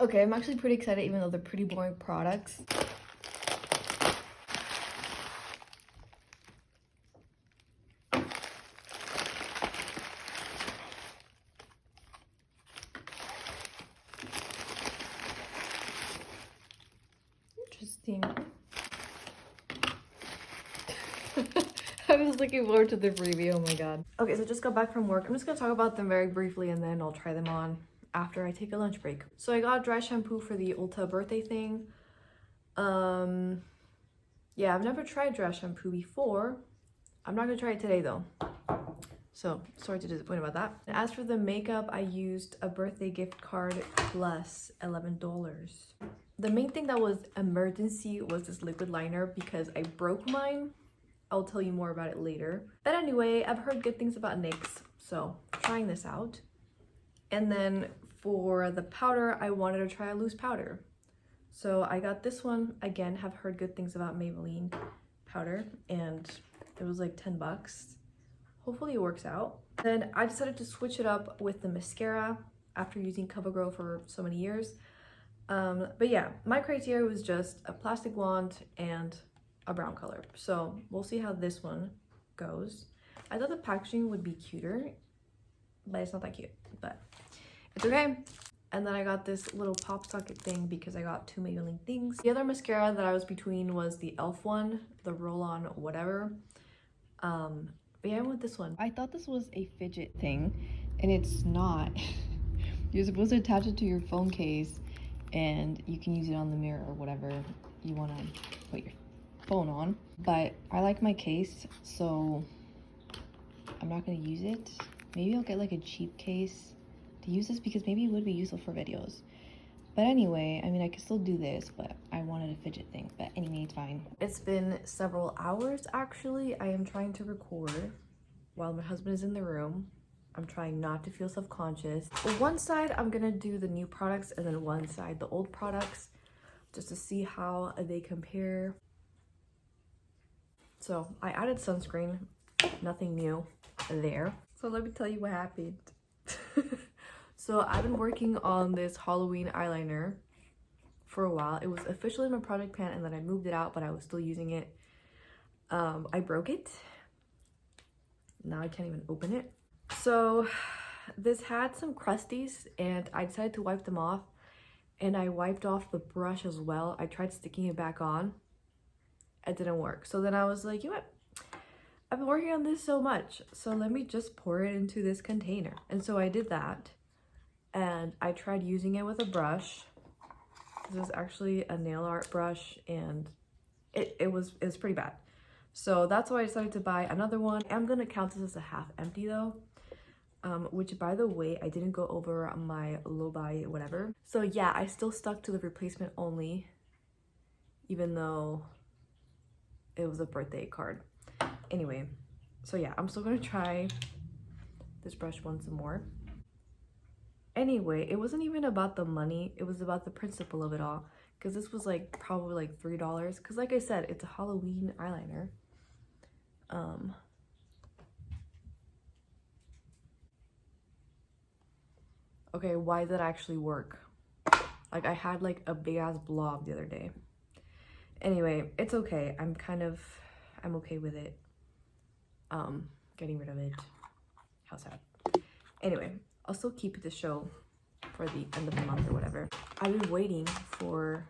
Okay, I'm actually pretty excited even though they're pretty boring products. Interesting. I was looking forward to the preview, oh my god. Okay, so just got back from work. I'm just gonna talk about them very briefly and then I'll try them on after I take a lunch break. So I got dry shampoo for the Ulta birthday thing. Yeah, I've never tried dry shampoo before. I'm not gonna try it today though. So sorry to disappoint about that. As for the makeup, I used a birthday gift card plus $11. The main thing that was emergency was this liquid liner because I broke mine. I'll tell you more about it later. But anyway, I've heard good things about NYX, so trying this out. And then for the powder, I wanted to try a loose powder. So I got this one. Again, have heard good things about Maybelline powder, and it was like 10 bucks. Hopefully it works out. Then I decided to switch it up with the mascara after using CoverGirl for so many years. But yeah, my criteria was just a plastic wand and a brown color. So we'll see how this one goes. I thought the packaging would be cuter, but it's not that cute, but it's okay. And then I got this little pop socket thing because I got 2 Maybelline things. The other mascara that I was between was the e.l.f. one, the roll-on whatever. But yeah, I went this one. I thought this was a fidget thing, and it's not. You're supposed to attach it to your phone case, and you can use it on the mirror or whatever you want to put your phone on. But I like my case, so I'm not going to use it. Maybe I'll get like a cheap case to use this because maybe it would be useful for videos. But anyway, I mean, I could still do this, but I wanted a fidget thing. But anyway, it's fine. It's been several hours, actually. I am trying to record while my husband is in the room. I'm trying not to feel self-conscious. One side, I'm gonna do the new products, and then one side, the old products, just to see how they compare. So I added sunscreen, nothing new there. So let me tell you what happened. So I've been working on this Halloween eyeliner for a while. It was officially in my project pan and then I moved it out, but I was still using it. I broke it. Now I can't even open it. So this had some crusties and I decided to wipe them off, and I wiped off the brush as well. I tried sticking it back on. It didn't work. So then I was like, you know what? I've been working on this so much, so let me just pour it into this container. And so I did that. And I tried using it with a brush. This is actually a nail art brush, and it was pretty bad. So that's why I decided to buy another one. I'm gonna count this as a half empty though, which by the way, I didn't go over my low buy whatever. So yeah, I still stuck to the replacement only, even though it was a birthday card. Anyway, so yeah, I'm still gonna try this brush once more. Anyway, it wasn't even about the money, it was about the principle of it all, because this was like probably like $3, because like I said, it's a Halloween eyeliner. Okay, why did that actually work? Like, I had like a big ass blob the other day. Anyway, it's okay. I'm okay with it. Getting rid of it. How sad. Anyway, I'll still keep it to show for the end of the month or whatever. I've been waiting for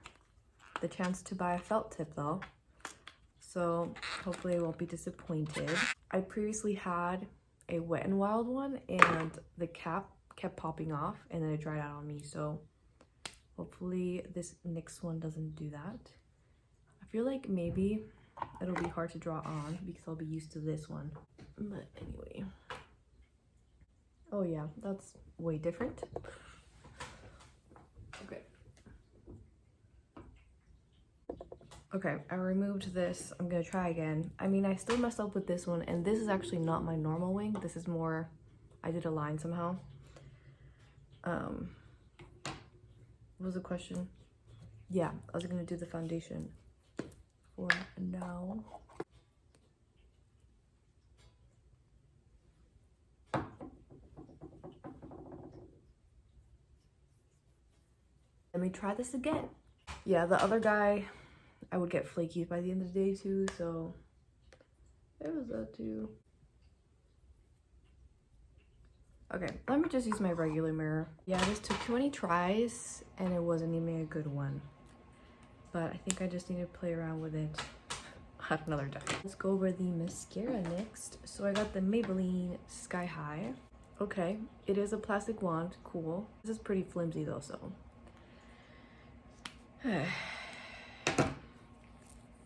the chance to buy a felt tip though, so hopefully I won't be disappointed. I previously had a Wet n Wild one and the cap kept popping off and then it dried out on me, so hopefully this NYX one doesn't do that. I feel like maybe it'll be hard to draw on because I'll be used to this one, but anyway. Oh yeah, that's way different. Okay, I removed this. I'm gonna try again. I mean, I still messed up with this one, and this is actually not my normal wing. This is more, I did a line somehow. What was the question? Yeah, I was gonna do the foundation for now. Let me try this again. Yeah, the other guy, I would get flaky by the end of the day too, so there was that too. Okay, let me just use my regular mirror. Yeah, this took too many tries and it wasn't even a good one. But I think I just need to play around with it at another time. Let's go over the mascara next. So I got the Maybelline Sky High. Okay, it is a plastic wand, cool. This is pretty flimsy though, so.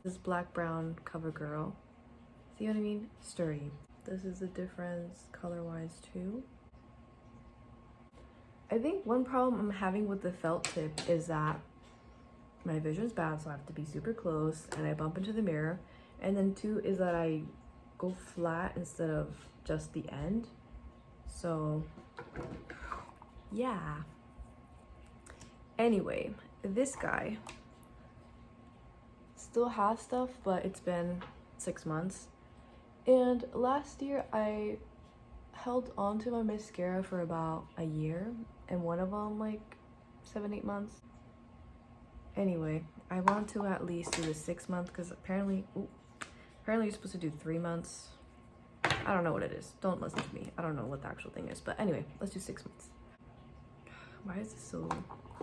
This black brown CoverGirl. See what I mean? Sturdy. This is the difference color-wise too. I think one problem I'm having with the felt tip is that my vision's bad, so I have to be super close and I bump into the mirror. And then two is that I go flat instead of just the end. So yeah. Anyway, this guy still has stuff, but it's been 6 months. And last year I held on to my mascara for about a year, and one of them like 7-8 months. Anyway, I want to at least do the 6 month because apparently you're supposed to do 3 months. I don't know what it is. Don't listen to me. I don't know what the actual thing is. But anyway, let's do 6 months. Why is this so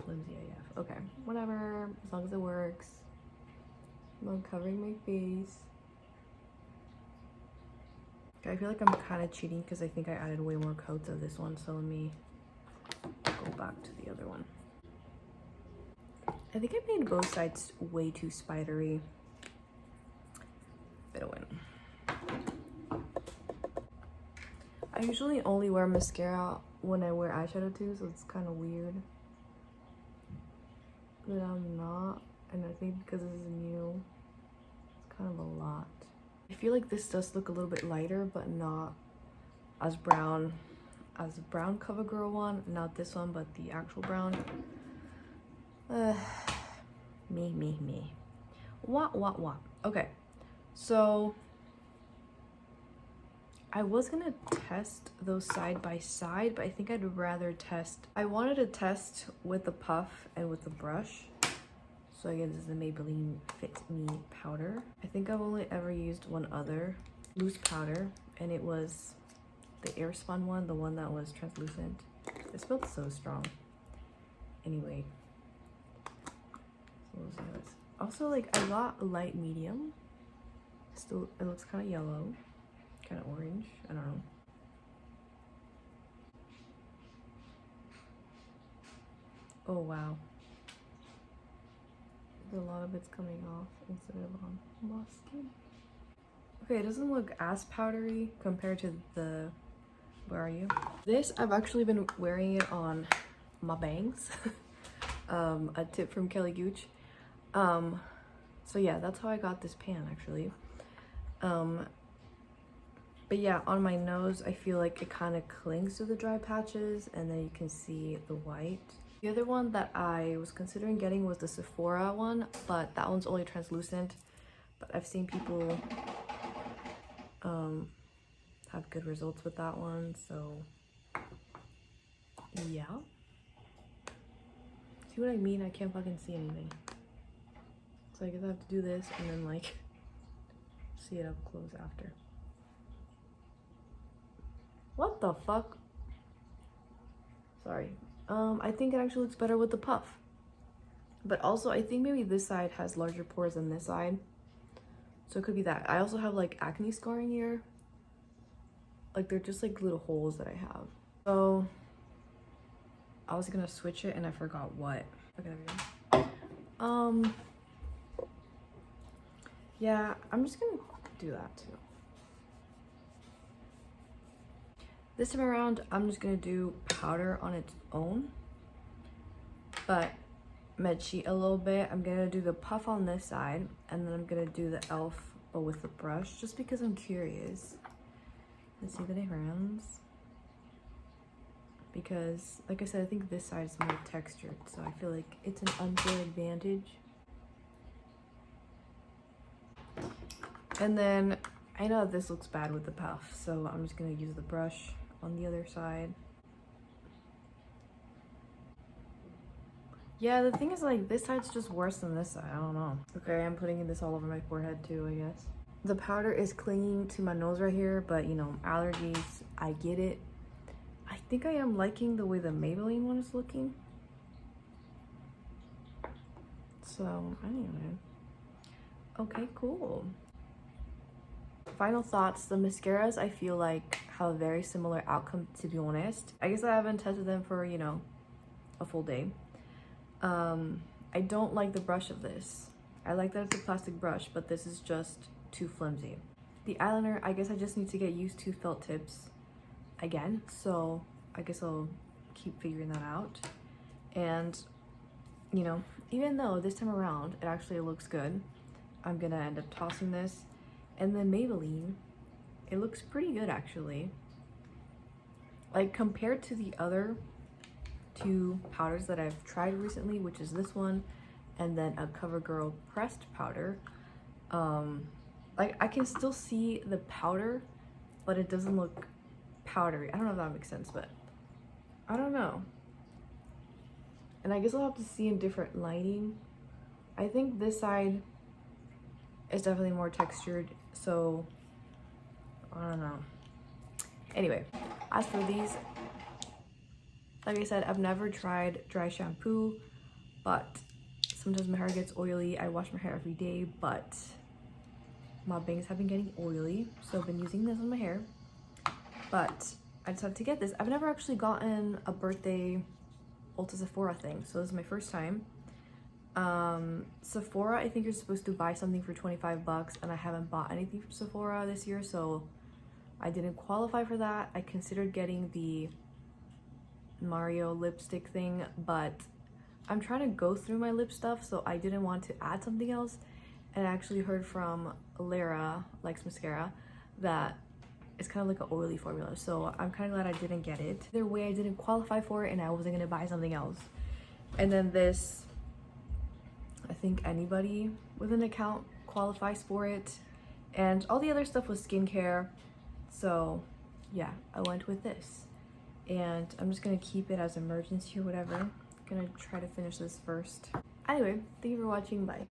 flimsy AF? Okay, whatever. As long as it works. I'm covering my face. Okay, I feel like I'm kind of cheating because I think I added way more coats of this one. So let me go back to the other one. I think I made both sides way too spidery. Bit of win. I usually only wear mascara when I wear eyeshadow too, so it's kind of weird that I'm not. And I think because this is new, it's kind of a lot. I feel like this does look a little bit lighter, but not as brown as the brown CoverGirl one. Not this one, but the actual brown. Me. What? Okay, so I was gonna test those side by side, but I think I'd rather test. I wanted to test with the puff and with the brush. So again, this is the Maybelline Fit Me powder. I think I've only ever used one other loose powder, and it was the Airspun one, the one that was translucent. It smelled so strong. Anyway, so those are those. Also, like, I got a light medium. Still, it looks kind of yellow, kind of orange. I don't know. Oh wow. A lot of it's coming off instead of on my skin. Okay, it doesn't look as powdery compared to the, where are you? This, I've actually been wearing it on my bangs. A tip from Kelly Gooch. So yeah, that's how I got this pan actually. But yeah, on my nose, I feel like it kind of clings to the dry patches, and then you can see the white. The other one that I was considering getting was the Sephora one, but that one's only translucent. But I've seen people have good results with that one, so yeah. See what I mean? I can't fucking see anything. So I guess I have to do this and then like see it up close after. What the fuck? Sorry. I think it actually looks better with the puff. But also, I think maybe this side has larger pores than this side. So it could be that. I also have like acne scarring here. Like they're just like little holes that I have. So I was gonna switch it and I forgot what. Okay, there we go. Yeah, I'm just gonna do that too. This time around, I'm just gonna do powder on its own, but med sheet a little bit. I'm gonna do the puff on this side, and then I'm gonna do the e.l.f. but with the brush, just because I'm curious. Let's see the difference. Because, like I said, I think this side is more textured, so I feel like it's an unfair advantage. And then, I know this looks bad with the puff, so I'm just gonna use the brush on the other side. Yeah, the thing is, like, this side's just worse than this side. I don't know. Okay, I'm putting this all over my forehead too, I guess. The powder is clinging to my nose right here, but you know, allergies, I get it. I think I am liking the way the Maybelline one is looking. So, anyway. Okay, cool. Final thoughts. The mascaras, I feel like, have a very similar outcome, to be honest. I guess I haven't tested them for, you know, a full day. I don't like the brush of this. I like that it's a plastic brush, but this is just too flimsy. The eyeliner, I guess I just need to get used to felt tips again, so I guess I'll keep figuring that out. And, you know, even though this time around it actually looks good, I'm gonna end up tossing this. And then Maybelline, it looks pretty good actually. Like, compared to the other two powders that I've tried recently, which is this one and then a CoverGirl pressed powder, like, I can still see the powder, but it doesn't look powdery. I don't know if that makes sense, but I don't know. And I guess I'll have to see in different lighting. I think this side is definitely more textured, so I don't know. Anyway, as for these, like I said, I've never tried dry shampoo, but sometimes my hair gets oily. I wash my hair every day, but my bangs have been getting oily, so I've been using this on my hair. But I decided to get this. I've never actually gotten a birthday Ulta Sephora thing, so this is my first time. Sephora, I think you're supposed to buy something for 25 bucks, and I haven't bought anything from Sephora this year, so I didn't qualify for that. I considered getting the Mario lipstick thing, but I'm trying to go through my lip stuff, so I didn't want to add something else. And I actually heard from Lara Likes Mascara that it's kind of like an oily formula, so I'm kind of glad I didn't get it. Either way, I didn't qualify for it, and I wasn't gonna buy something else. And then this, I think anybody with an account qualifies for it, and all the other stuff was skincare, so yeah, I went with this. And I'm just gonna keep it as emergency or whatever. I'm gonna try to finish this first. Anyway, thank you for watching. Bye.